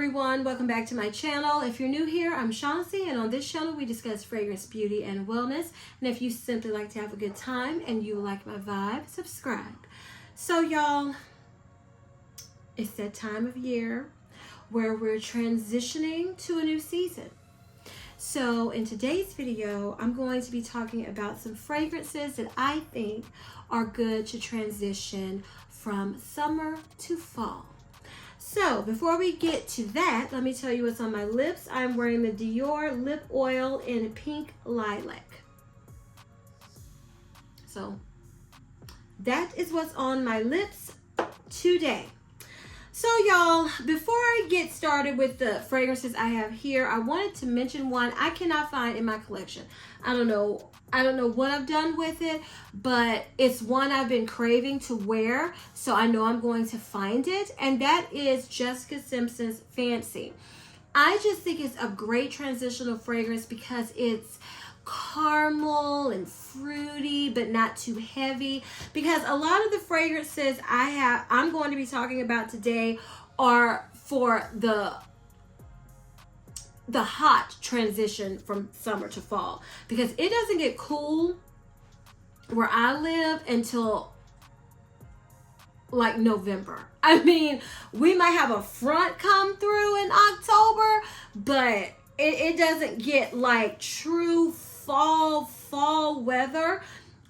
everyone, welcome back to my channel. If you're new here, I'm Shaughnessy, and on this channel we discuss fragrance, beauty, and wellness. And if you simply like to have a good time and you like my vibe, subscribe. So y'all, it's that time of year where we're transitioning to a new season. So in today's video, I'm going to be talking about some fragrances that I think are good to transition from summer to fall. So before we get to that, let me tell you what's on my lips. I'm wearing the Dior lip oil in pink lilac. So that is what's on my lips today. So y'all, before I get started with the fragrances I have here, I wanted to mention one I cannot find in my collection. I don't know what I've done with it, but it's one I've been craving to wear, so I know I'm going to find it, and that is Jessica Simpson's Fancy. I just think it's a great transitional fragrance because it's caramel and fruity but not too heavy, because a lot of the fragrances I'm going to be talking about today are for the hot transition from summer to fall, because it doesn't get cool where I live until like November. I mean, we might have a front come through in October, but it doesn't get like true fall weather,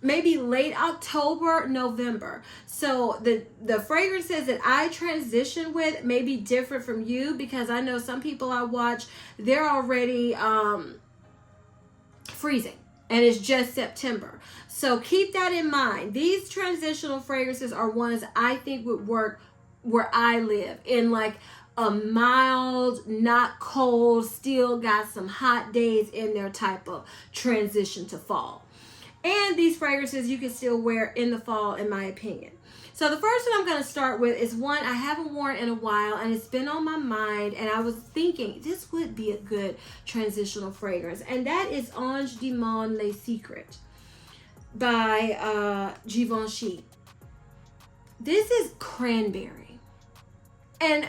maybe late October, November. So the fragrances that I transition with may be different from you, because I know some people I watch, they're already freezing and it's just September. So keep that in mind. These transitional fragrances are ones I think would work where I live, in like a mild, not cold, still got some hot days in there type of transition to fall. And these fragrances you can still wear in the fall, in my opinion. So the first one I'm going to start with is one I haven't worn in a while, and it's been on my mind, and I was thinking this would be a good transitional fragrance, and that is Ange de Mon Les Secrets by Givenchy. This is cranberry, and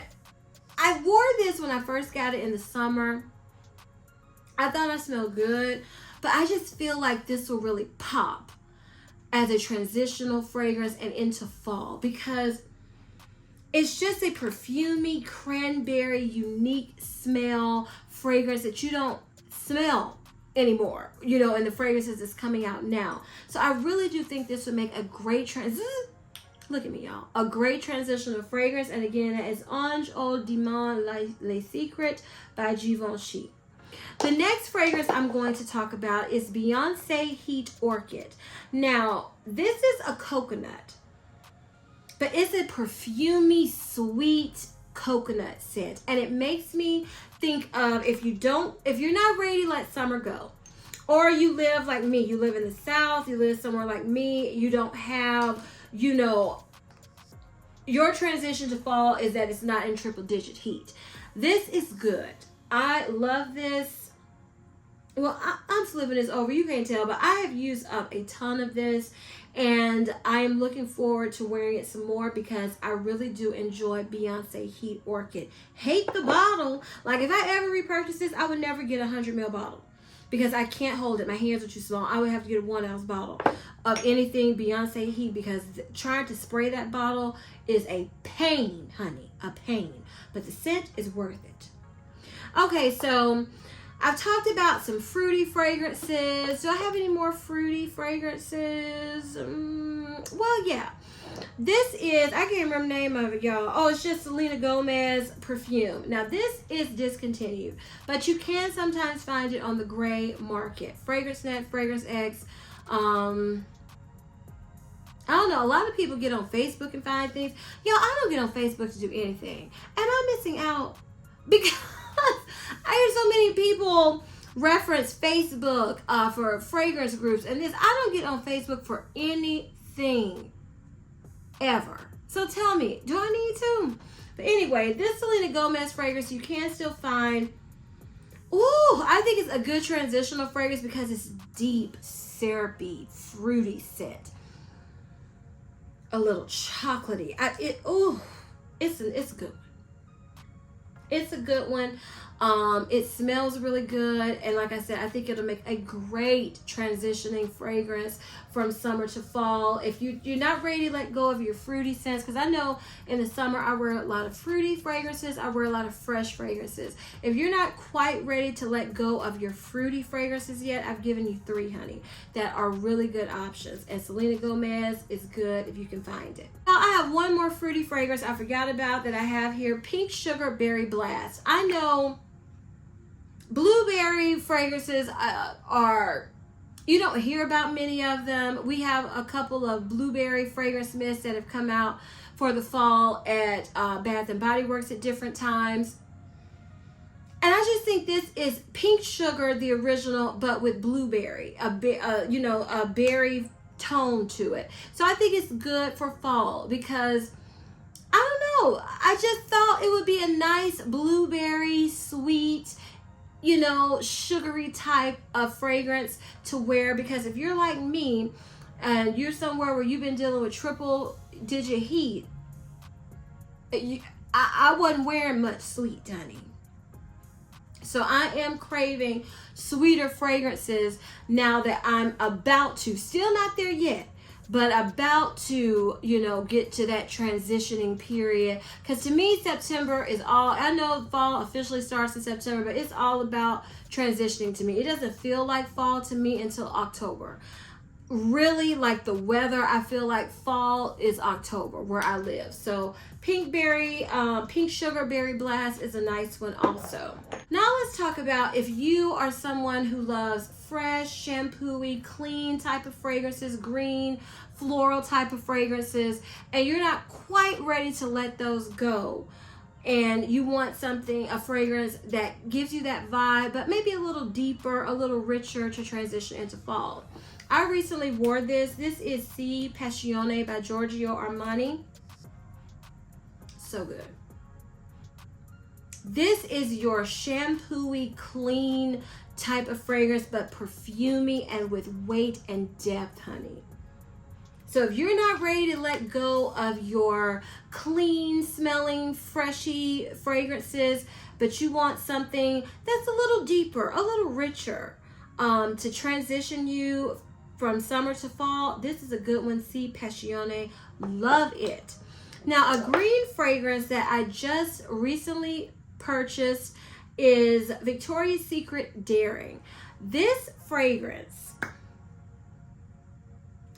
I wore this when I first got it in the summer. I thought I smelled good, but I just feel like this will really pop as a transitional fragrance and into fall, because it's just a perfumey, cranberry, unique smell fragrance that you don't smell anymore, you know, in the fragrances that's coming out now. So I really do think this would make a great look at me, y'all. A great transitional fragrance. And again, that is Ange de Mon Les Secrets by Givenchy. The next fragrance I'm going to talk about is Beyonce Heat Orchid. Now, this is a coconut, but it's a perfumey, sweet coconut scent. And it makes me think of, if you're not ready to let summer go, or you live like me, you live in the South, you live somewhere like me, you don't have, you know, your transition to fall is that it's not in triple digit heat. This is good. I love this. Well, I'm flipping this over. You can't tell, but I have used up a ton of this, and I am looking forward to wearing it some more, because I really do enjoy Beyonce Heat Orchid. Hate the bottle. Like, if I ever repurchase this, I would never get a 100 ml bottle, because I can't hold it. My hands are too small. I would have to get a 1 ounce bottle of anything Beyonce Heat, because trying to spray that bottle is a pain, honey, a pain. But the scent is worth it. Okay, so I've talked about some fruity fragrances. Do I have any more fruity fragrances? Well, yeah. This is, I can't remember the name of it, y'all. Oh, it's just Selena Gomez perfume. Now, this is discontinued, but you can sometimes find it on the gray market. FragranceNet, Fragrance X. I don't know. A lot of people get on Facebook and find things. Y'all, I don't get on Facebook to do anything. Am I missing out? Because I hear so many people reference Facebook for fragrance groups and this. I don't get on Facebook for anything ever. So tell me, do I need to? But anyway, this Selena Gomez fragrance you can still find. Ooh, I think it's a good transitional fragrance because it's deep, syrupy, fruity scent. A little chocolatey. It's a good one. It's a good one. It smells really good, and like I said, I think it'll make a great transitioning fragrance from summer to fall. If you're not ready to let go of your fruity scents, because I know in the summer I wear a lot of fruity fragrances, I wear a lot of fresh fragrances. If you're not quite ready to let go of your fruity fragrances yet, I've given you 3, honey, that are really good options. And Selena Gomez is good if you can find it. Now I have one more fruity fragrance I forgot about that I have here, Pink Sugar Berry Blast. I know blueberry fragrances are, you don't hear about many of them. We have a couple of blueberry fragrance mists that have come out for the fall at Bath and Body Works at different times. And I just think this is Pink Sugar, the original, but with blueberry, a berry tone to it. So I think it's good for fall because, I don't know, I just thought it would be a nice blueberry, sweet, sugary type of fragrance to wear, because if you're like me and you're somewhere where you've been dealing with triple digit heat, I wasn't wearing much sweet, honey. So I am craving sweeter fragrances now that I'm about to, still not there yet, but about to, get to that transitioning period. Because to me, September is all, I know fall officially starts in September, but it's all about transitioning to me. It doesn't feel like fall to me until October. Really, like the weather, I feel like fall is October where I live. So Pink Sugar Berry Blast is a nice one also. Now let's talk about if you are someone who loves fresh, shampooy, clean type of fragrances, green, floral type of fragrances, and you're not quite ready to let those go, and you want a fragrance that gives you that vibe, but maybe a little deeper, a little richer to transition into fall. I recently wore this. This is Si Passione by Giorgio Armani. So good. This is your shampooy, clean type of fragrance, but perfumey and with weight and depth, honey. So if you're not ready to let go of your clean smelling, freshy fragrances, but you want something that's a little deeper, a little richer, to transition you from summer to fall, this is a good one. Si Passione. Love it. Now, a green fragrance that I just recently purchased is Victoria's Secret Daring. This fragrance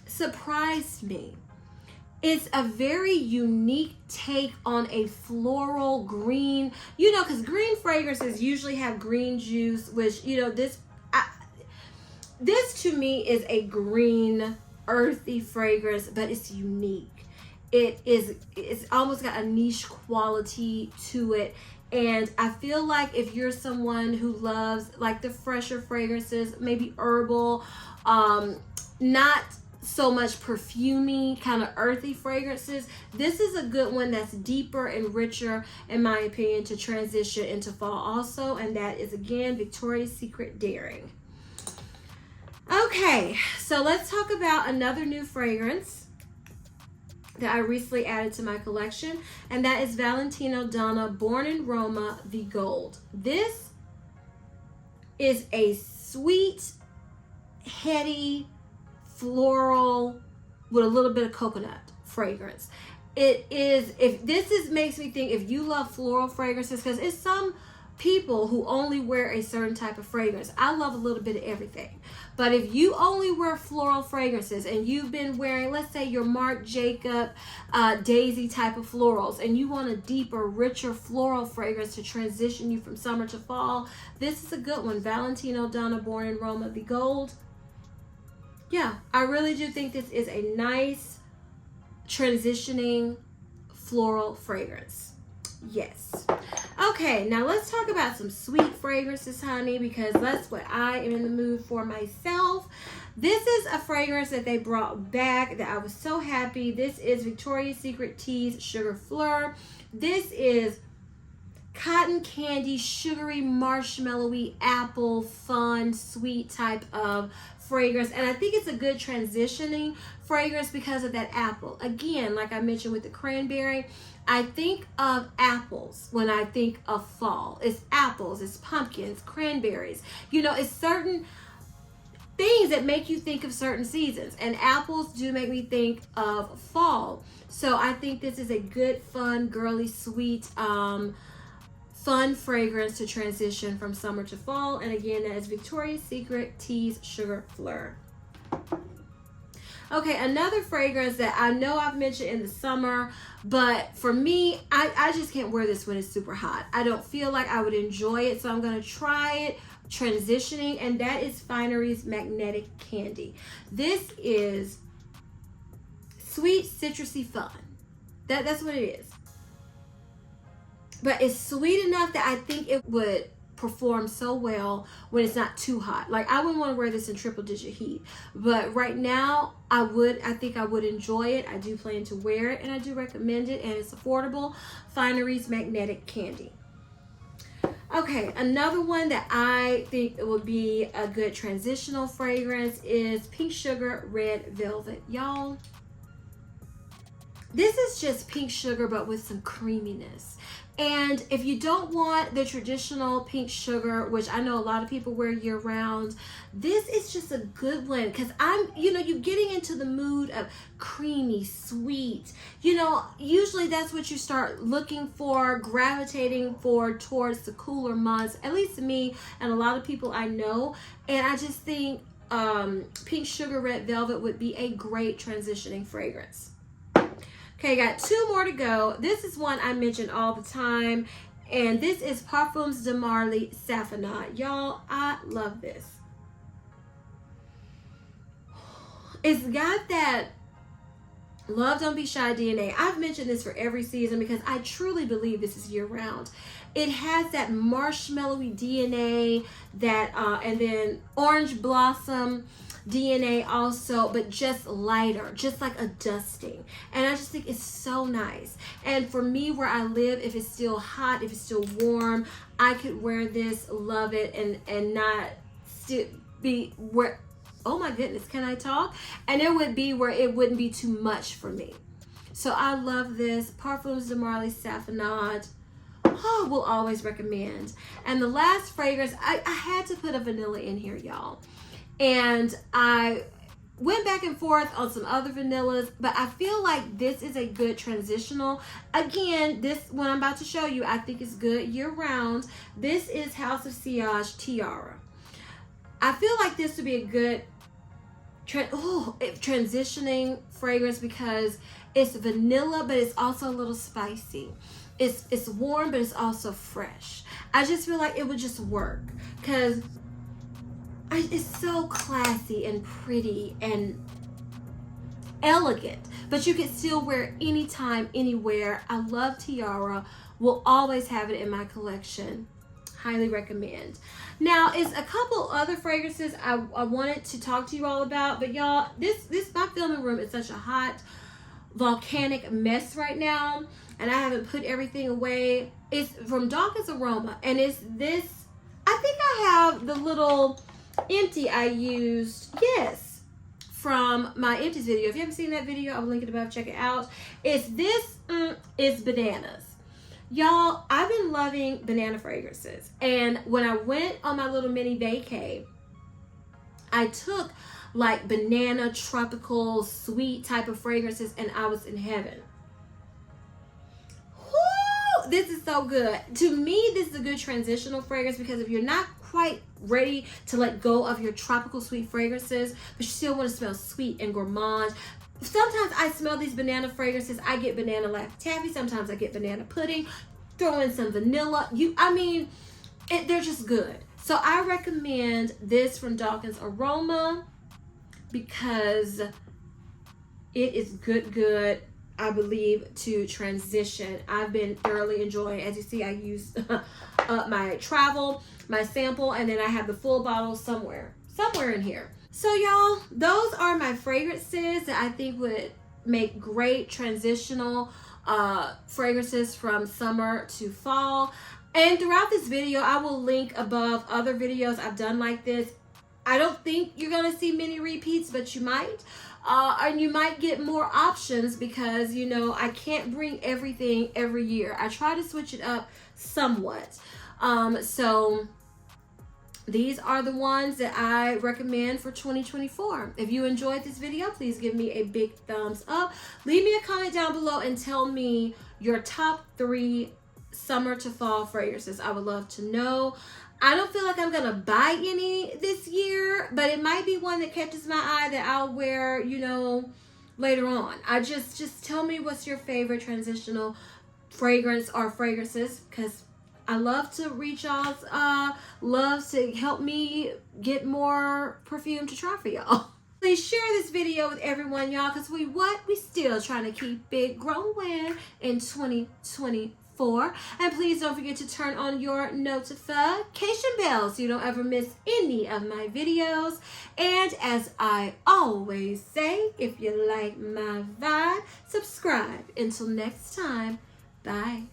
surprised me. It's a very unique take on a floral green, because green fragrances usually have green juice, which, this to me is a green, earthy fragrance, but it's unique. It's almost got a niche quality to it. And I feel like if you're someone who loves like the fresher fragrances, maybe herbal, not so much perfumey, kind of earthy fragrances, this is a good one that's deeper and richer, in my opinion, to transition into fall also. And that is, again, Victoria's Secret Daring. Okay, so let's talk about another new fragrance that I recently added to my collection, and that is Valentino Donna Born in Roma the Gold. This is a sweet, heady, floral with a little bit of coconut fragrance. Makes me think, if you love floral fragrances, because it's some people who only wear a certain type of fragrance. I love a little bit of everything. But if you only wear floral fragrances and you've been wearing, let's say, your Marc Jacob Daisy type of florals, and you want a deeper, richer floral fragrance to transition you from summer to fall, this is a good one. Valentino Donna Born in Roma the Gold. Yeah, I really do think this is a nice transitioning floral fragrance. Yes. Okay, now let's talk about some sweet fragrances, honey, because that's what I am in the mood for myself. This is a fragrance that they brought back that I was so happy. This is Victoria's Secret Tea's Sugar Fleur. This is cotton candy, sugary, marshmallowy, apple, fun, sweet type of fragrance, and I think it's a good transitioning fragrance because of that apple. Again, like I mentioned with the cranberry, I think of apples when I think of fall. It's apples, it's pumpkins, cranberries. You know, it's certain things that make you think of certain seasons, and apples do make me think of fall. So I think this is a good, fun, girly, sweet, fun fragrance to transition from summer to fall. And again, that is Victoria's Secret Tease Sugar Fleur. Okay, another fragrance that I know I've mentioned in the summer, but for me, I just can't wear this when it's super hot. I don't feel like I would enjoy it, so I'm going to try it transitioning, and that is Finery's Magnetic Candy. This is sweet, citrusy fun. That's what it is. But it's sweet enough that I think it would perform so well when it's not too hot. Like, I wouldn't want to wear this in triple digit heat, but right now I think I would enjoy it. I do plan to wear it, and I do recommend it, and it's affordable. Finery's Magnetic Candy. Okay, another one that I think it would be a good transitional fragrance is Pink Sugar Red Velvet. Y'all, this is just pink sugar but with some creaminess. And if you don't want the traditional pink sugar, which I know a lot of people wear year round, this is just a good one, because you're getting into the mood of creamy, sweet. Usually that's what you start looking for, gravitating for towards the cooler months, at least to me and a lot of people I know. And I just think Pink Sugar Red Velvet would be a great transitioning fragrance. Okay, got two more to go. This is one I mention all the time, and this is Perfumes de Marly Saffinade. Y'all, I love this. It's got that Love Don't Be Shy DNA. I've mentioned this for every season because I truly believe this is year round. It has that marshmallowy DNA, and then orange blossom DNA also, but just lighter, just like a dusting. And I just think it's so nice. And for me, where I live, if it's still hot, if it's still warm, I could wear this, love it, and not still be where, oh my goodness, can I talk? And it would be where it wouldn't be too much for me. So I love this. Perfumes de Marly Saffinade. Oh, will always recommend. And the last fragrance, I had to put a vanilla in here, y'all. And I went back and forth on some other vanillas, but I feel like this is a good transitional. Again, this one I'm about to show you, I think is good year round. This is House of Sillage Tiara. I feel like this would be a good transitioning fragrance because it's vanilla, but it's also a little spicy. It's warm, but it's also fresh. I just feel like it would just work because it's so classy and pretty and elegant, but you can still wear it anytime, anywhere. I love Tiara. Will always have it in my collection. Highly recommend. Now, is a couple other fragrances I wanted to talk to you all about, but y'all, this my filming room is such a hot volcanic mess right now, and I haven't put everything away. It's from Dawkins Aroma, and it's this. I think I have the little empty I used, yes, from my empties video. If you haven't seen that video, I'll link it above, check it out. It's this, it's bananas. Y'all, I've been loving banana fragrances, and when I went on my little mini vacay, I took like banana, tropical, sweet type of fragrances, and I was in heaven. Woo! This is so good. To me, this is a good transitional fragrance because if you're not quite ready to let go of your tropical sweet fragrances, but you still want to smell sweet and gourmand, sometimes I smell these banana fragrances. I get banana Laffy Taffy. Sometimes I get banana pudding. Throw in some vanilla. They're just good. So I recommend this from Dawkins Aroma because it is good, I believe, to transition. I've been thoroughly enjoying. As you see, I used my travel, my sample, and then I have the full bottle somewhere in here. So y'all, those are my fragrances that I think would make great transitional fragrances from summer to fall. And throughout this video, I will link above other videos I've done like this. I don't think you're going to see many repeats, but you might. And you might get more options because, you know, I can't bring everything every year. I try to switch it up somewhat. So these are the ones that I recommend for 2024. If you enjoyed this video, please give me a big thumbs up. Leave me a comment down below and tell me your top 3 summer to fall fragrances. I would love to know. I don't feel like I'm gonna buy any this year, but it might be one that catches my eye that I'll wear, you know, later on. I just tell me what's your favorite transitional fragrance or fragrances, because I love to reach y'all's loves to help me get more perfume to try for y'all. Please share this video with everyone, y'all, because we still trying to keep it growing in 2024. And please don't forget to turn on your notification bell so you don't ever miss any of my videos. And as I always say, if you like my vibe, subscribe. Until next time, bye.